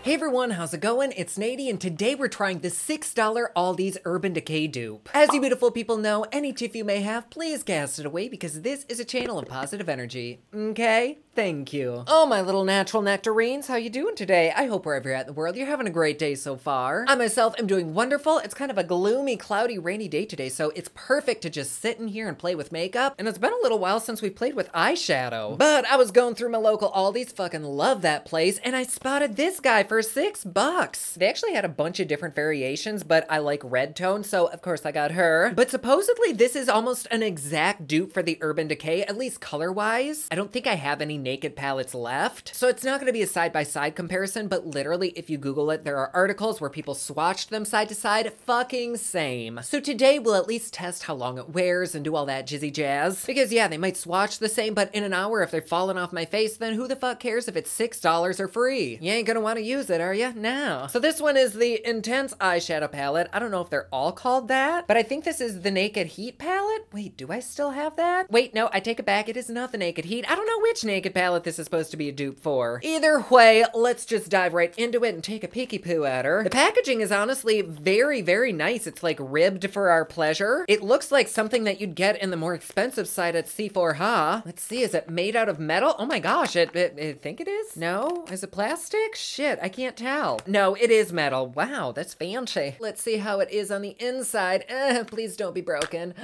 Hey everyone, how's it going? It's Nady, and today we're trying the $6 Aldis Urban Decay dupe. As you beautiful people know, any tiff you may have, please cast it away because this is a channel of positive energy. Okay? Thank you. Oh, my little natural nectarines, how you doing today? I hope wherever you're at in the world, you're having a great day so far. I myself am doing wonderful. It's kind of a gloomy, cloudy, rainy day today, so it's perfect to just sit in here and play with makeup. And it's been a little while since we played with eyeshadow. But I was going through my local Aldi's, fucking love that place, and I spotted this guy for $6. They actually had a bunch of different variations, but I like red tone, so of course I got her. But supposedly this is almost an exact dupe for the Urban Decay, at least color-wise. I don't think I have any naked palettes left, so it's not gonna be a side-by-side comparison, but literally if you Google it, there are articles where people swatched them side to side, fucking same. So today we'll at least test how long it wears and do all that jizzy jazz. Because yeah, they might swatch the same, but in an hour if they're falling off my face, then who the fuck cares if it's $6 or free? You ain't gonna wanna use it, are ya? No. So this one is the Intense Eyeshadow Palette. I don't know if they're all called that, but I think this is the Naked Heat palette. Wait, do I still have that? Wait, no, I take it back. It is not the Naked Heat. I don't know which Naked palette this is supposed to be a dupe for. Either way, let's just dive right into it and take a peeky poo at her. The packaging is honestly very, very nice. It's like ribbed for our pleasure. It looks like something that you'd get in the more expensive side at C4Ha. Let's see, is it made out of metal? Oh my gosh, I think it is? No? Is it plastic? Shit, I can't tell. No, it is metal. Wow, that's fancy. Let's see how it is on the inside. Please don't be broken.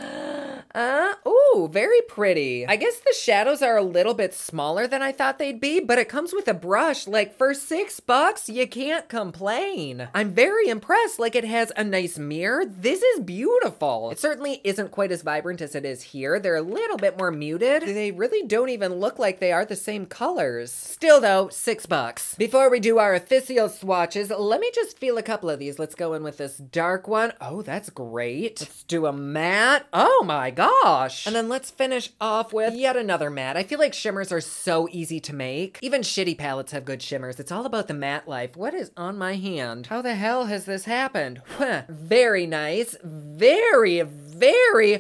Ooh, very pretty. I guess the shadows are a little bit smaller than I thought they'd be, but it comes with a brush. Like, for $6, you can't complain. I'm very impressed. Like, it has a nice mirror. This is beautiful. It certainly isn't quite as vibrant as it is here. They're a little bit more muted. They really don't even look like they are the same colors. Still though, $6. Before we do our official swatches, let me just feel a couple of these. Let's go in with this dark one. Oh, that's great. Let's do a matte. Oh my gosh. And then let's finish off with yet another matte. I feel like shimmers are so easy to make. Even shitty palettes have good shimmers. It's all about the matte life. What is on my hand? How the hell has this happened? Very nice. Very, very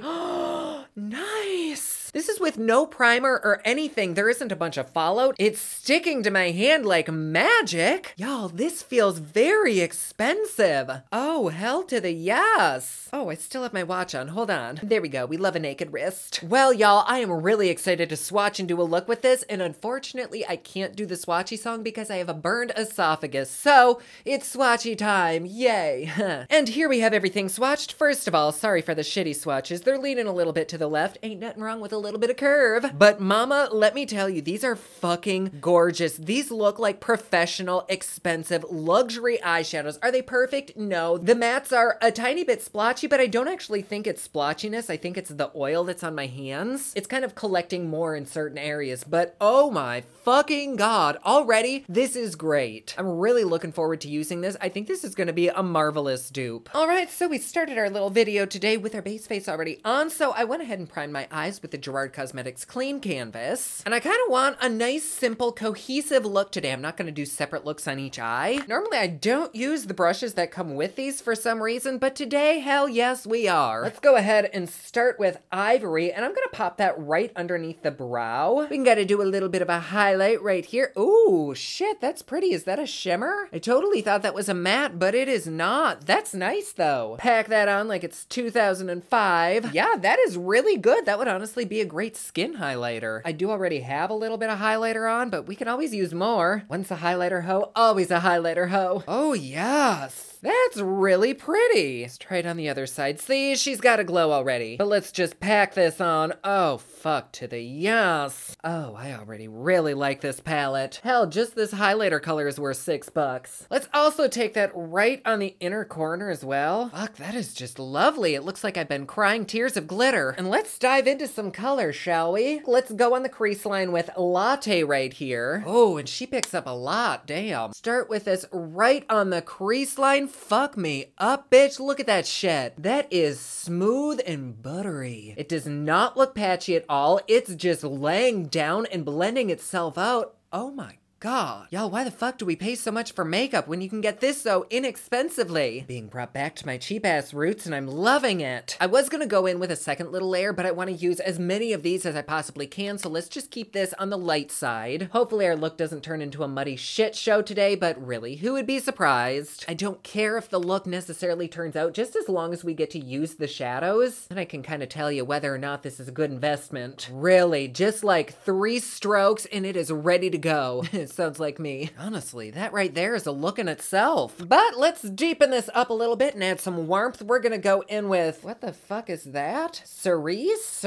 nice. This is with no primer or anything. There isn't a bunch of fallout. It's sticking to my hand like magic. Y'all, this feels very expensive. Oh, hell to the yes. Oh, I still have my watch on. Hold on. There we go. We love a naked wrist. Well, y'all, I am really excited to swatch and do a look with this, and unfortunately, I can't do the swatchy song because I have a burned esophagus. So, it's swatchy time. Yay. And here we have everything swatched. First of all, sorry for the shitty swatches. They're leaning a little bit to the left. Ain't nothing wrong with a little bit of curve. But mama, let me tell you, these are fucking gorgeous. These look like professional, expensive, luxury eyeshadows. Are they perfect? No. The mattes are a tiny bit splotchy, but I don't actually think it's splotchiness. I think it's the oil that's on my hands. It's kind of collecting more in certain areas, but oh my fucking god, already, this is great. I'm really looking forward to using this. I think this is gonna be a marvelous dupe. All right, so we started our little video today with our base face already on, so I went ahead and primed my eyes with the Gerard Cosmetics Clean Canvas. And I kind of want a nice, simple, cohesive look today. I'm not going to do separate looks on each eye. Normally, I don't use the brushes that come with these for some reason, but today, hell yes, we are. Let's go ahead and start with Ivory, and I'm going to pop that right underneath the brow. We can gotta do a little bit of a highlight right here. Ooh, shit, that's pretty. Is that a shimmer? I totally thought that was a matte, but it is not. That's nice, though. Pack that on like it's 2005. Yeah, that is really good. That would honestly be a great skin highlighter. I do already have a little bit of highlighter on, but we can always use more. Once a highlighter hoe, always a highlighter hoe. Oh, yes. That's really pretty. Let's try it on the other side. See, she's got a glow already. But let's just pack this on. Oh, fuck to the yes. Oh, I already really like this palette. Hell, just this highlighter color is worth $6. Let's also take that right on the inner corner as well. Fuck, that is just lovely. It looks like I've been crying tears of glitter. And let's dive into some color, shall we? Let's go on the crease line with Latte right here. Oh, and she picks up a lot, damn. Start with this right on the crease line. Fuck me up, bitch. Look at that shit. That is smooth and buttery. It does not look patchy at all. It's just laying down and blending itself out. Oh my God, y'all, why the fuck do we pay so much for makeup when you can get this so inexpensively? Being brought back to my cheap ass roots and I'm loving it. I was gonna go in with a second little layer, but I want to use as many of these as I possibly can, so let's just keep this on the light side. Hopefully our look doesn't turn into a muddy shit show today, but really, who would be surprised? I don't care if the look necessarily turns out, just as long as we get to use the shadows, and I can kind of tell you whether or not this is a good investment. Really, just like 3 strokes and it is ready to go. It sounds like me. Honestly, that right there is a look in itself. But let's deepen this up a little bit and add some warmth. We're gonna go in with, what the fuck is that? Cerise?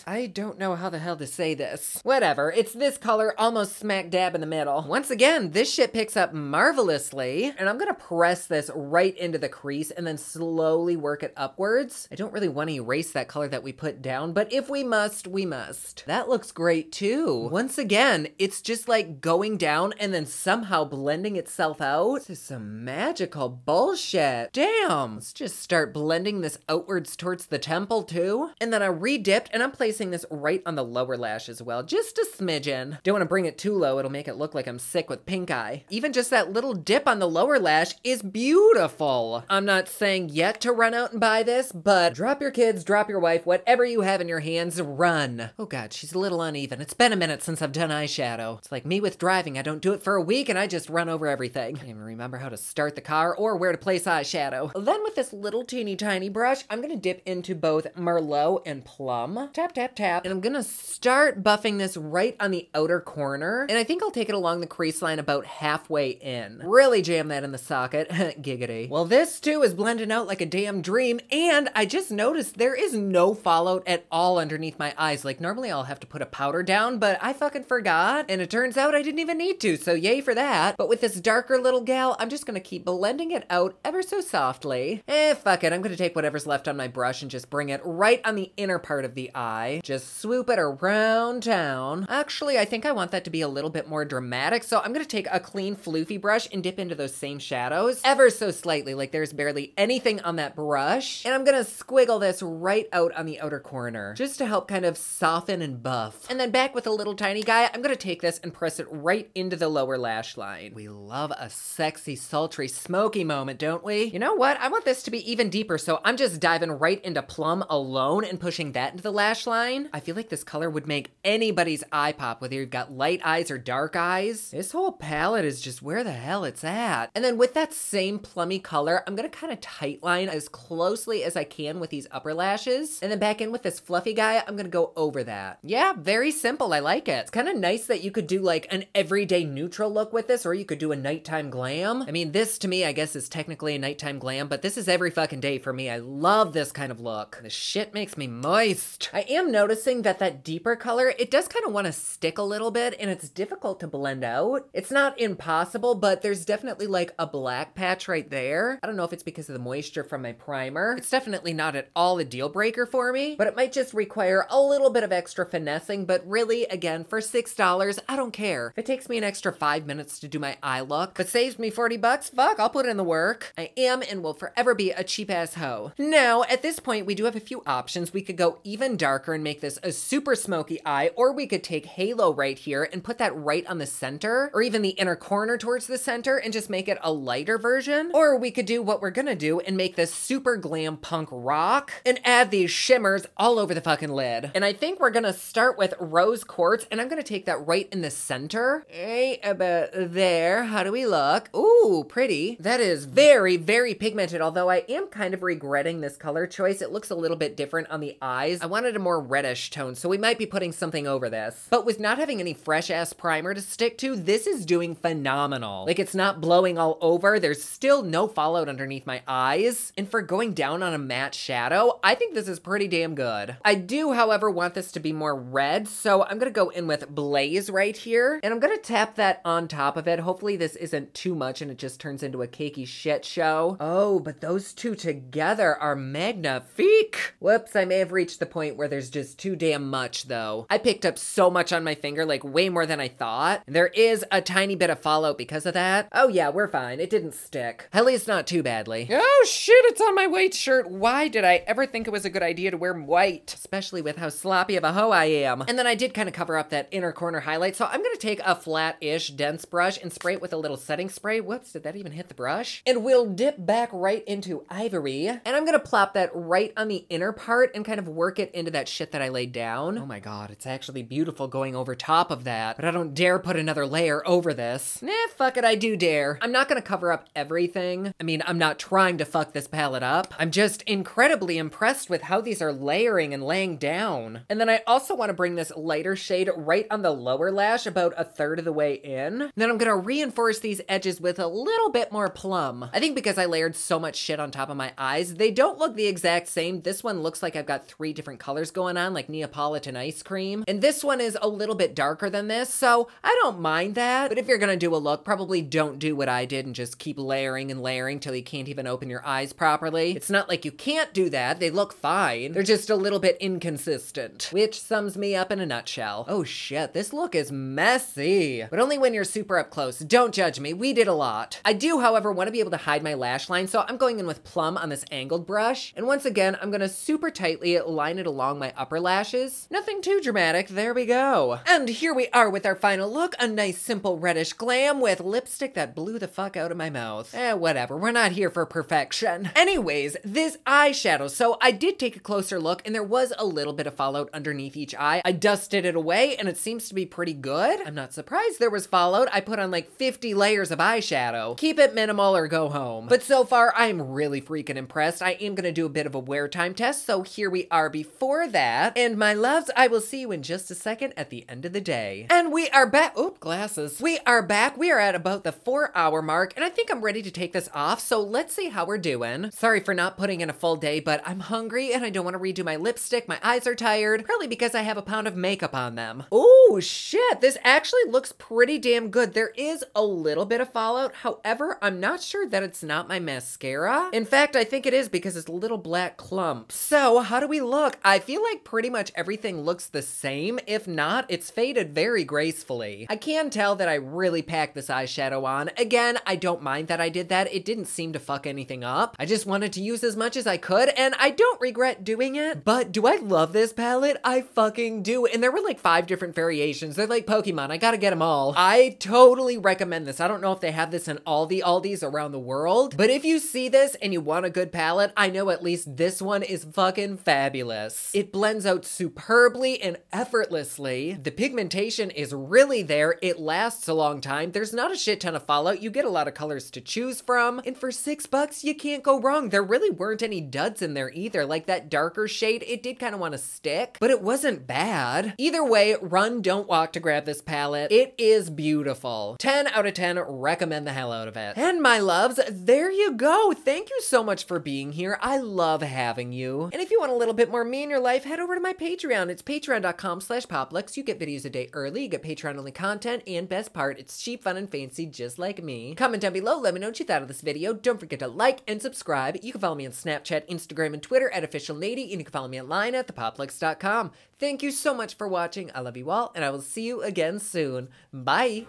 I don't know how the hell to say this. Whatever, it's this color almost smack dab in the middle. Once again, this shit picks up marvelously, and I'm gonna press this right into the crease and then slowly work it upwards. I don't really want to erase that color that we put down, but if we must, we must. That looks great too. Once again, it's just like going down and then somehow blending itself out. This is some magical bullshit. Damn. Let's just start blending this outwards towards the temple too. And then I re-dipped and I'm placing this right on the lower lash as well, just a smidgen. Don't want to bring it too low, it'll make it look like I'm sick with pink eye. Even just that little dip on the lower lash is beautiful. I'm not saying yet to run out and buy this, but drop your kids, drop your wife, whatever you have in your hands, run. Oh God, she's a little uneven. It's been a minute since I've done eyeshadow. It's like me with driving. I don't do it for a week and I just run over everything. I don't even remember how to start the car or where to place eyeshadow. Then with this little teeny tiny brush, I'm gonna dip into both Merlot and Plum. Tap, tap, tap. And I'm gonna start buffing this right on the outer corner. And I think I'll take it along the crease line about halfway in. Really jam that in the socket. Giggity. Well, this too is blending out like a damn dream. And I just noticed there is no fallout at all underneath my eyes. Like normally I'll have to put a powder down, but I fucking forgot. And it turns out I didn't even need to. So yay for that. But with this darker little gal, I'm just gonna keep blending it out ever so softly. Fuck it. I'm gonna take whatever's left on my brush and just bring it right on the inner part of the eye. Just swoop it around town. Actually, I think I want that to be a little bit more dramatic. So I'm gonna take a clean floofy brush and dip into those same shadows ever so slightly, like there's barely anything on that brush. And I'm gonna squiggle this right out on the outer corner just to help kind of soften and buff. And then back with a little tiny guy, I'm gonna take this and press it right into the lower lash line. We love a sexy, sultry, smoky moment, don't we? You know what? I want this to be even deeper, so I'm just diving right into Plum alone and pushing that into the lash line. I feel like this color would make anybody's eye pop, whether you've got light eyes or dark eyes. This whole palette is just where the hell it's at. And then with that same plummy color, I'm gonna kind of tight line as closely as I can with these upper lashes. And then back in with this fluffy guy, I'm gonna go over that. Yeah, very simple. I like it. It's kind of nice that you could do like an everyday neutral look with this, or you could do a nighttime glam. I mean, this to me, I guess is technically a nighttime glam, but this is every fucking day for me. I love this kind of look. The shit makes me moist. I am noticing that that deeper color, it does kind of want to stick a little bit and it's difficult to blend out. It's not impossible, but there's definitely like a black patch right there. I don't know if it's because of the moisture from my primer. It's definitely not at all a deal breaker for me, but it might just require a little bit of extra finessing. But really, again, for $6, I don't care. If it takes me an extra 5 minutes to do my eye look, but saves me 40 bucks, fuck, I'll put in the work. I am and will forever be a cheap ass hoe. Now, at this point, we do have a few options. We could go even darker and make this a super smoky eye, or we could take Halo right here and put that right on the center, or even the inner corner towards the center and just make it a lighter version. Or we could do what we're gonna do and make this super glam punk rock and add these shimmers all over the fucking lid. And I think we're gonna start with Rose Quartz, and I'm gonna take that right in the center. Right about there. How do we look? Ooh, pretty. That is very, very pigmented, although I am kind of regretting this color choice. It looks a little bit different on the eyes. I wanted a more reddish tone, so we might be putting something over this. But with not having any fresh ass primer to stick to, this is doing phenomenal. Like, it's not blowing all over. There's still no fallout underneath my eyes. And for going down on a matte shadow, I think this is pretty damn good. I do, however, want this to be more red, so I'm gonna go in with Blaze right here, and I'm gonna tap that on top of it. Hopefully this isn't too much and it just turns into a cakey shit show. Oh, but those two together are magnifique. Whoops, I may have reached the point where there's just too damn much though. I picked up so much on my finger, like way more than I thought. There is a tiny bit of fallout because of that. Oh yeah, we're fine. It didn't stick. At least not too badly. Oh shit, it's on my white shirt. Why did I ever think it was a good idea to wear white? Especially with how sloppy of a hoe I am. And then I did kind of cover up that inner corner highlight, so I'm gonna take a flat-ish dense brush and spray it with a little setting spray. Whoops, did that even hit the brush? And we'll dip back right into ivory. And I'm gonna plop that right on the inner part and kind of work it into that shit that I laid down. Oh my god, it's actually beautiful going over top of that, but I don't dare put another layer over this. Nah, fuck it, I do dare. I'm not gonna cover up everything. I mean, I'm not trying to fuck this palette up. I'm just incredibly impressed with how these are layering and laying down. And then I also want to bring this lighter shade right on the lower lash about a third of the way in. Then I'm gonna reinforce these edges with a little bit more plum. I think because I layered so much shit on top of my eyes, they don't look the exact same. This one looks like I've got 3 different colors going on, like Neapolitan ice cream. And this one is a little bit darker than this, so I don't mind that. But if you're gonna do a look, probably don't do what I did and just keep layering and layering till you can't even open your eyes properly. It's not like you can't do that. They look fine. They're just a little bit inconsistent, which sums me up in a nutshell. Oh shit, this look is messy. But only when you're super up close. Don't judge me. We did a lot. I do, however, want to be able to hide my lash line, so I'm going in with plum on this angled brush. And once again, I'm gonna super tightly line it along my upper lashes. Nothing too dramatic. There we go. And here we are with our final look. A nice simple reddish glam with lipstick that blew the fuck out of my mouth. Whatever. We're not here for perfection. Anyways, this eyeshadow. So I did take a closer look and there was a little bit of fallout underneath each eye. I dusted it away and it seems to be pretty good. I'm not surprised there was fallout. I put on like 50 layers of eyeshadow. Keep it minimal or go home. But so far, I'm really freaking impressed. I am gonna do a bit of a wear time test, so here we are before that. And my loves, I will see you in just a second at the end of the day. And we are back. Oop, glasses. We are back. We are at about the 4-hour mark, and I think I'm ready to take this off, so let's see how we're doing. Sorry for not putting in a full day, but I'm hungry and I don't want to redo my lipstick. My eyes are tired, probably because I have a pound of makeup on them. Oh shit, this actually looks pretty damn good. There is a little bit of fallout. However, I'm not sure that it's not my mascara. In fact, I think it is because it's little black clumps. So how do we look? I feel like pretty much everything looks the same. If not, it's faded very gracefully. I can tell that I really packed this eyeshadow on. Again, I don't mind that I did that. It didn't seem to fuck anything up. I just wanted to use as much as I could, and I don't regret doing it. But do I love this palette? I fucking do. And there were like 5 different variations. They're like Pokemon. I gotta get them all. I totally recommend this. I don't know if they have this in all the Aldis around the world, but if you see this and you want a good palette, I know at least this one is fucking fabulous. It blends out superbly and effortlessly. The pigmentation is really there. It lasts a long time. There's not a shit ton of fallout. You get a lot of colors to choose from, and for $6, you can't go wrong. There really weren't any duds in there either. Like that darker shade, it did kind of want to stick, but it wasn't bad. Either way, run, don't walk to grab this palette. It is beautiful. 10 out of 10, recommend the hell out of it. And my loves, there you go. Thank you so much for being here. I love having you. And if you want a little bit more me in your life, head over to my Patreon. It's patreon.com/poplux. You get videos a day early, you get Patreon only content, and best part, it's cheap, fun, and fancy just like me. Comment down below, let me know what you thought of this video. Don't forget to like and subscribe. You can follow me on Snapchat, Instagram, and Twitter at officialnady, and you can follow me online at thepoplux.com. Thank you so much for watching. I love you all, and I will see you again soon. Bye!